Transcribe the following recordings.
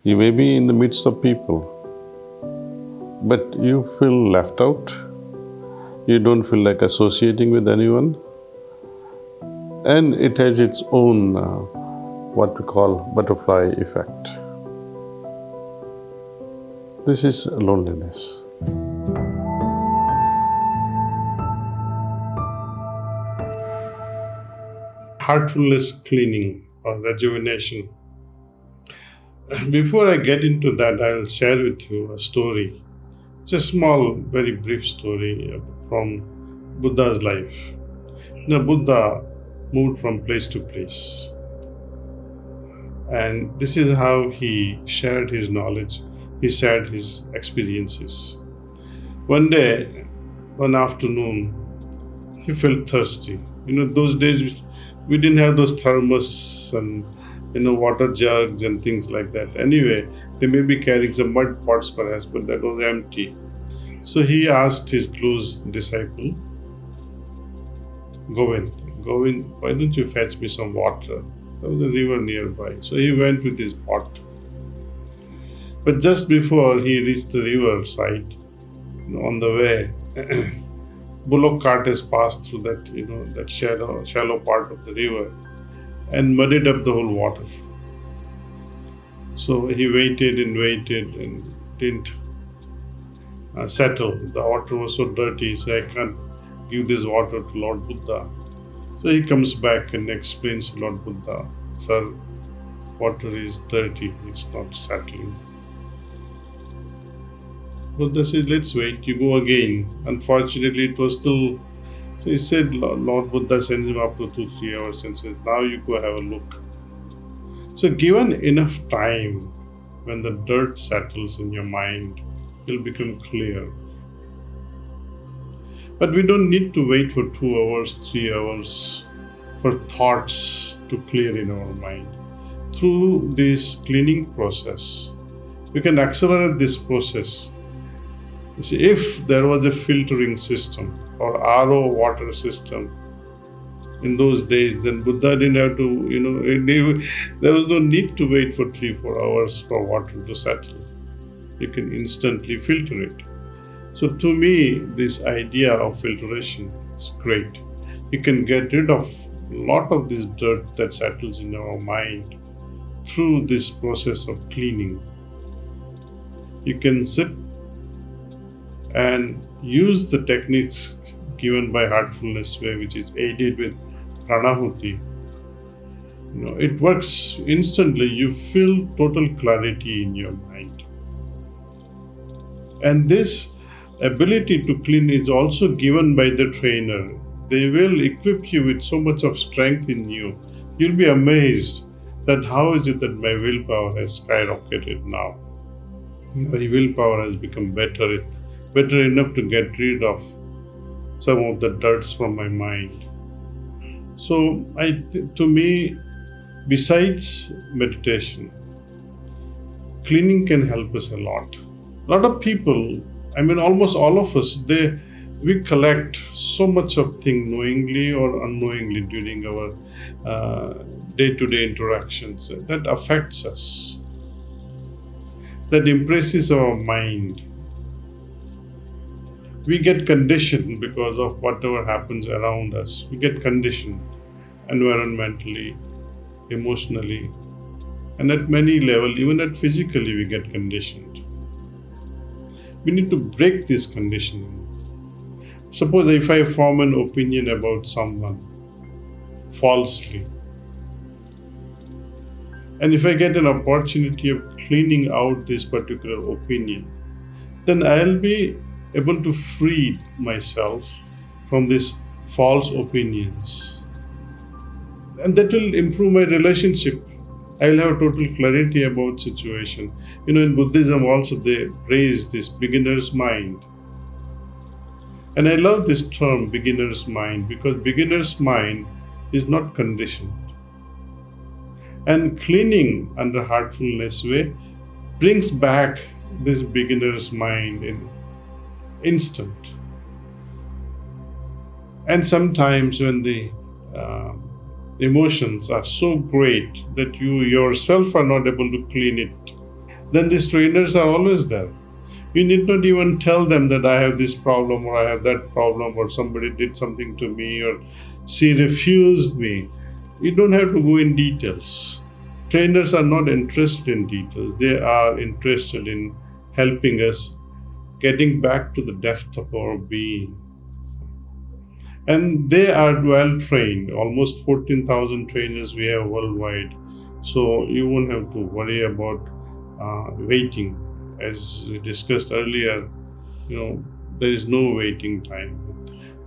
You may be in the midst of people, but you feel left out. You don't feel like associating with anyone. And it has its own, what we call butterfly effect. This is loneliness. Heartfulness cleaning or rejuvenation. Before I get into that, I'll share with you a story. It's a small, very brief story from Buddha's life. Buddha moved from place to place. And this is how he shared his knowledge, he shared his experiences. One day, one afternoon, he felt thirsty. Those days we didn't have those thermos and water jugs and things like that. Anyway, they may be carrying some mud pots perhaps, but that was empty. So he asked his close disciple, Govind, why don't you fetch me some water? There was a river nearby. So he went with his pot. But just before he reached the river side, on the way, bullock cart has passed through that, that shallow part of the river and muddied up the whole water. So he waited and didn't settle. The water was so dirty, so I can't give this water to Lord Buddha. So he comes back and explains to Lord Buddha, Sir, water is dirty, it's not settling. Buddha says, let's wait, you go again. Unfortunately, it was still, so he said, Lord Buddha sends him up to 2-3 hours and says, now you go have a look. So given enough time, when the dirt settles in your mind, it'll become clear. But we don't need to wait for 2 hours, 3 hours for thoughts to clear in our mind. Through this cleaning process, we can accelerate this process. You see, if there was a filtering system or RO water system in those days, then Buddha didn't have to, there was no need to wait for 3-4 hours for water to settle. You can instantly filter it. So to me, this idea of filtration is great. You can get rid of a lot of this dirt that settles in our mind through this process of cleaning. You can sit and use the techniques given by Heartfulness Way, which is aided with pranahuti. It works instantly. You feel total clarity in your mind. And this ability to clean is also given by the trainer. They will equip you with so much of strength in you. You'll be amazed that how is it that my willpower has skyrocketed now. My willpower has become better enough to get rid of some of the dirts from my mind. So to me, besides meditation, cleaning can help us a lot. A lot of people, almost all of us, we collect so much of things knowingly or unknowingly during our day-to-day interactions that affects us, that impresses our mind. We get conditioned because of whatever happens around us. We get conditioned environmentally, emotionally, and at many levels, even at physically, we get conditioned. We need to break this conditioning. Suppose if I form an opinion about someone falsely, and if I get an opportunity of cleaning out this particular opinion, then I'll be able to free myself from these false opinions. And that will improve my relationship. I will have total clarity about situation. In Buddhism also they praise this beginner's mind. And I love this term, beginner's mind, because beginner's mind is not conditioned. And cleaning under Heartfulness Way brings back this beginner's mind in instant. And sometimes when the emotions are so great that you yourself are not able to clean it, then these trainers are always there. You need not even tell them that I have this problem or I have that problem or somebody did something to me or she refused me. You don't have to go in details. Trainers are not interested in details. They are interested in helping us getting back to the depth of our being. And they are well trained. Almost 14,000 trainers we have worldwide. So you won't have to worry about waiting. As we discussed earlier, there is no waiting time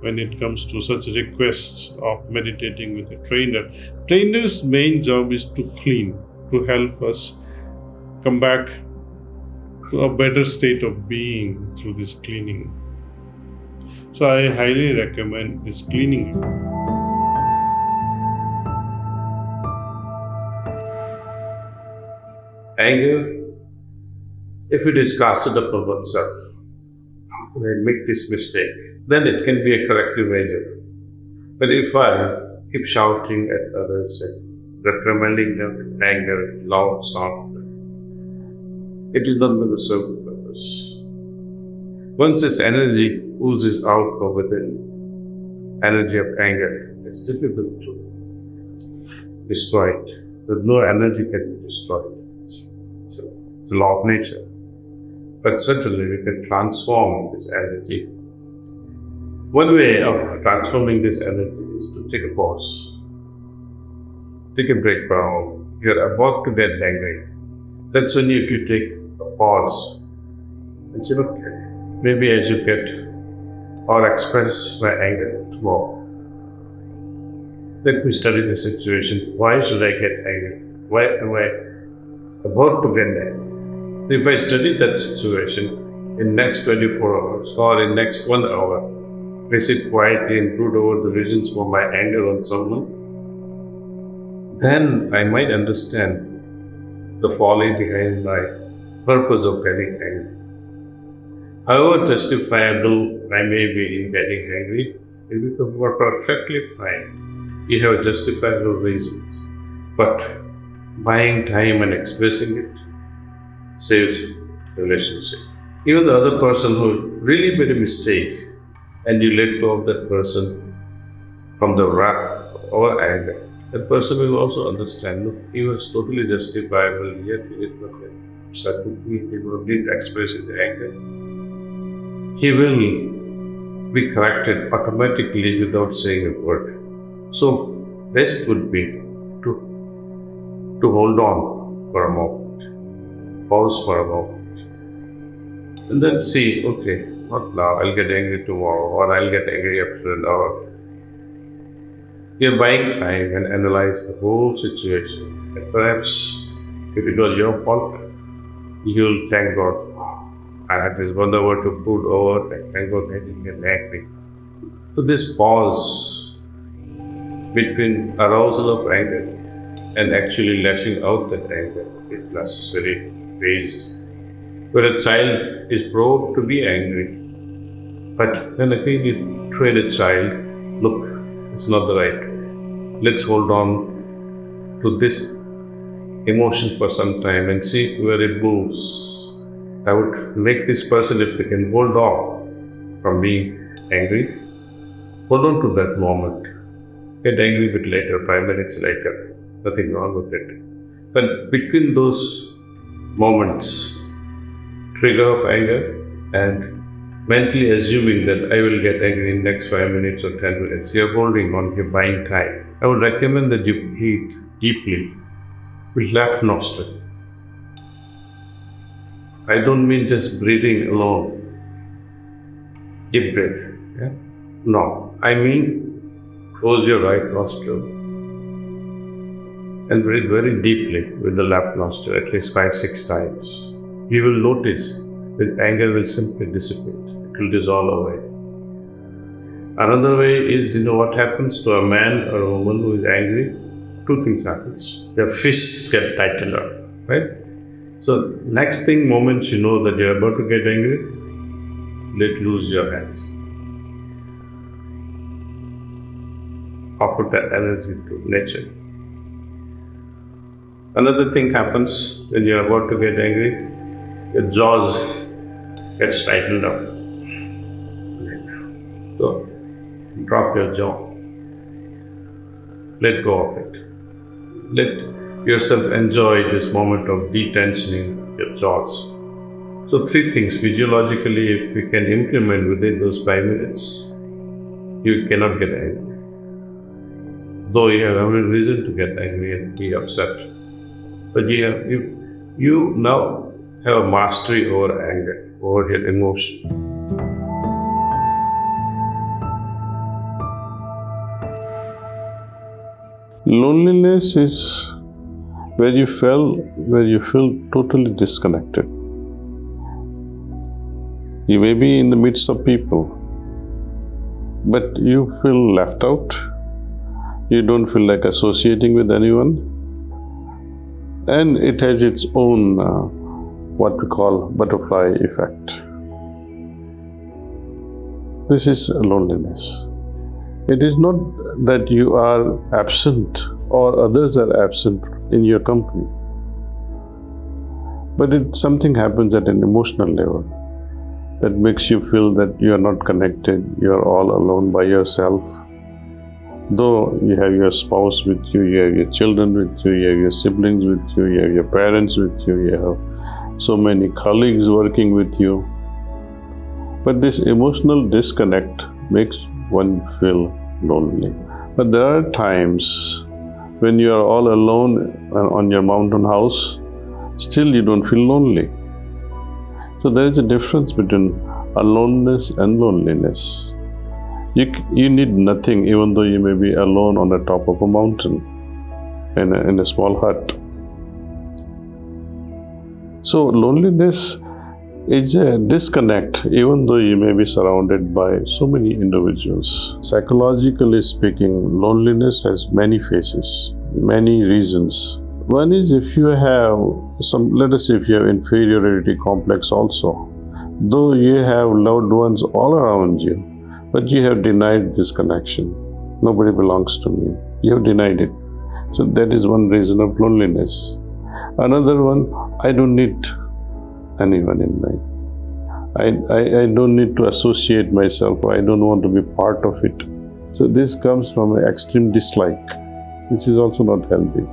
when it comes to such requests of meditating with a trainer. Trainer's main job is to clean, to help us come back to a better state of being through this cleaning. So I highly recommend this cleaning. Anger, if it is casted upon oneself, when I make this mistake, then it can be a corrective measure. But if I keep shouting at others and reprimanding them with anger, loud sound, it is not going to serve the purpose. Once this energy oozes out from within, energy of anger, it's difficult to destroy it. There's no energy can be destroyed. It's the law of nature. But certainly we can transform this energy. One way of transforming this energy is to take a pause. Take a break from you're about to get angry. That's when you take a pause and say, okay, maybe I should get or express my anger tomorrow. Let me study the situation. Why should I get angry? Why am I about to get angry? If I study that situation in next 24 hours or in next 1 hour, I sit quietly and brood over the reasons for my anger on someone, then I might understand the folly behind my purpose of getting angry. However justifiable I may be in getting angry, it becomes more perfectly fine. You have justifiable reasons. But buying time and expressing it saves the relationship. Even the other person who really made a mistake and you let go of that person from the wrath or anger, that person will also understand, look, he was totally justifiable, yet he did not upset with me, he did express his anger. He will be corrected automatically without saying a word. So, best would be to hold on for a moment, pause for a moment, and then see, okay, not now, I'll get angry tomorrow, or I'll get angry after an hour. You're buying time and analyze the whole situation. And perhaps, if it was your fault, you'll thank God. I had this 1 hour to put over, and thank God I didn't get angry. So this pause between arousal of anger and actually lashing out that anger is necessary phase. Where a child is provoked to be angry, but then again you train a child, look, it's not the right way. Let's hold on to this emotion for some time and see where it moves. I would make this person, if they can hold on from being angry, hold on to that moment. Get angry a bit later, 5 minutes later, nothing wrong with it. But between those moments, trigger of anger and mentally assuming that I will get angry in next 5 minutes or 10 minutes, you're holding on, you're buying time. I would recommend that you breathe deeply with left nostril. I don't mean just breathing alone. Deep breath. Yeah? No, I mean close your right nostril and breathe very deeply with the left nostril, at least 5-6 times. You will notice that anger will simply dissipate. It will dissolve away. Another way is, what happens to a man or a woman who is angry? 2 things happens. Their fists get tightened up, right? So next thing, moments you know that you're about to get angry, let loose your hands. Offer that energy to nature. Another thing happens when you're about to get angry, your jaws get tightened up. So, drop your jaw. Let go of it. Let yourself enjoy this moment of detensioning your jaws. So 3 things physiologically, if we can implement within those 5 minutes, you cannot get angry. Though you have every reason to get angry and be upset. But you now have a mastery over anger, over your emotion. Loneliness is where you feel totally disconnected. You may be in the midst of people, but you feel left out. You don't feel like associating with anyone. And it has its own, what we call butterfly effect. This is loneliness. It is not that you are absent or others are absent in your company, but something happens at an emotional level that makes you feel that you are not connected, you are all alone by yourself. Though you have your spouse with you, you have your children with you, you have your siblings with you, you have your parents with you, you have so many colleagues working with you. But this emotional disconnect makes one feel lonely. But there are times when you are all alone on your mountain house, still you don't feel lonely. So there is a difference between aloneness and loneliness. You need nothing even though you may be alone on the top of a mountain in a small hut. So loneliness is a disconnect even though you may be surrounded by so many individuals. Psychologically speaking, loneliness has many faces, many reasons. One is if you have let us say if you have inferiority complex also, though you have loved ones all around you, but you have denied this connection. Nobody belongs to me. You have denied it. So that is one reason of loneliness. Another one, I don't need anyone in life. I don't need to associate myself. I don't want to be part of it. So this comes from an extreme dislike, which is also not healthy.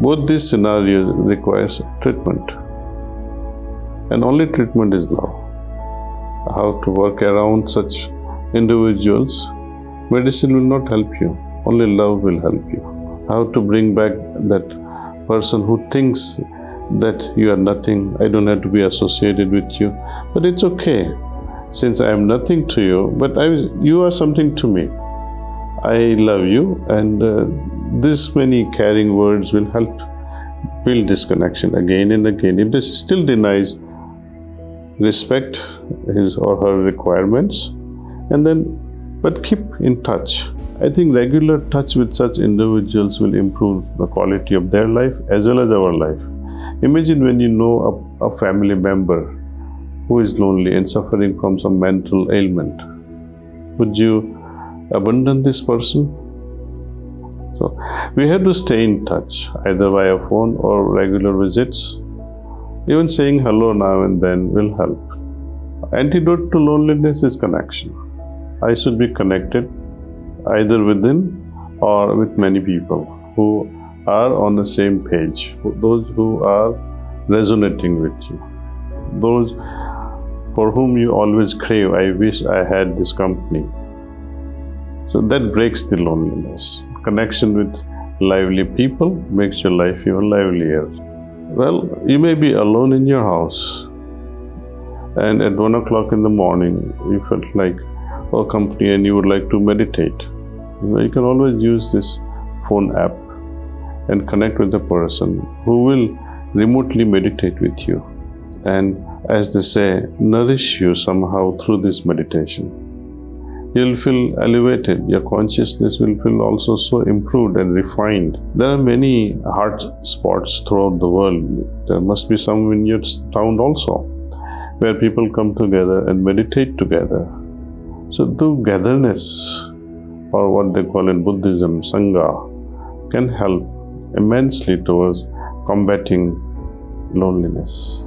Both these scenarios requires treatment. And only treatment is love. How to work around such individuals, medicine will not help you. Only love will help you. How to bring back that person who thinks that you are nothing, I don't have to be associated with you. But it's okay, since I am nothing to you, but you are something to me. I love you, and this many caring words will help build this connection again and again. If this still denies respect his or her requirements, but keep in touch. I think regular touch with such individuals will improve the quality of their life as well as our life. Imagine when you know a family member who is lonely and suffering from some mental ailment. Would you abandon this person? So we have to stay in touch either via phone or regular visits. Even saying hello now and then will help. Antidote to loneliness is connection. I should be connected either within or with many people who are on the same page, those who are resonating with you, those for whom you always crave, I wish I had this company. So that breaks the loneliness. Connection with lively people makes your life even livelier. Well, you may be alone in your house and at 1 o'clock in the morning you felt like company and you would like to meditate. You can always use this phone app and connect with the person who will remotely meditate with you and, as they say, nourish you somehow through this meditation. You'll feel elevated, your consciousness will feel also so improved and refined. There are many heart spots throughout the world. There must be some in your town also, where people come together and meditate together. So togetherness, or what they call in Buddhism, Sangha, can help immensely towards combating loneliness.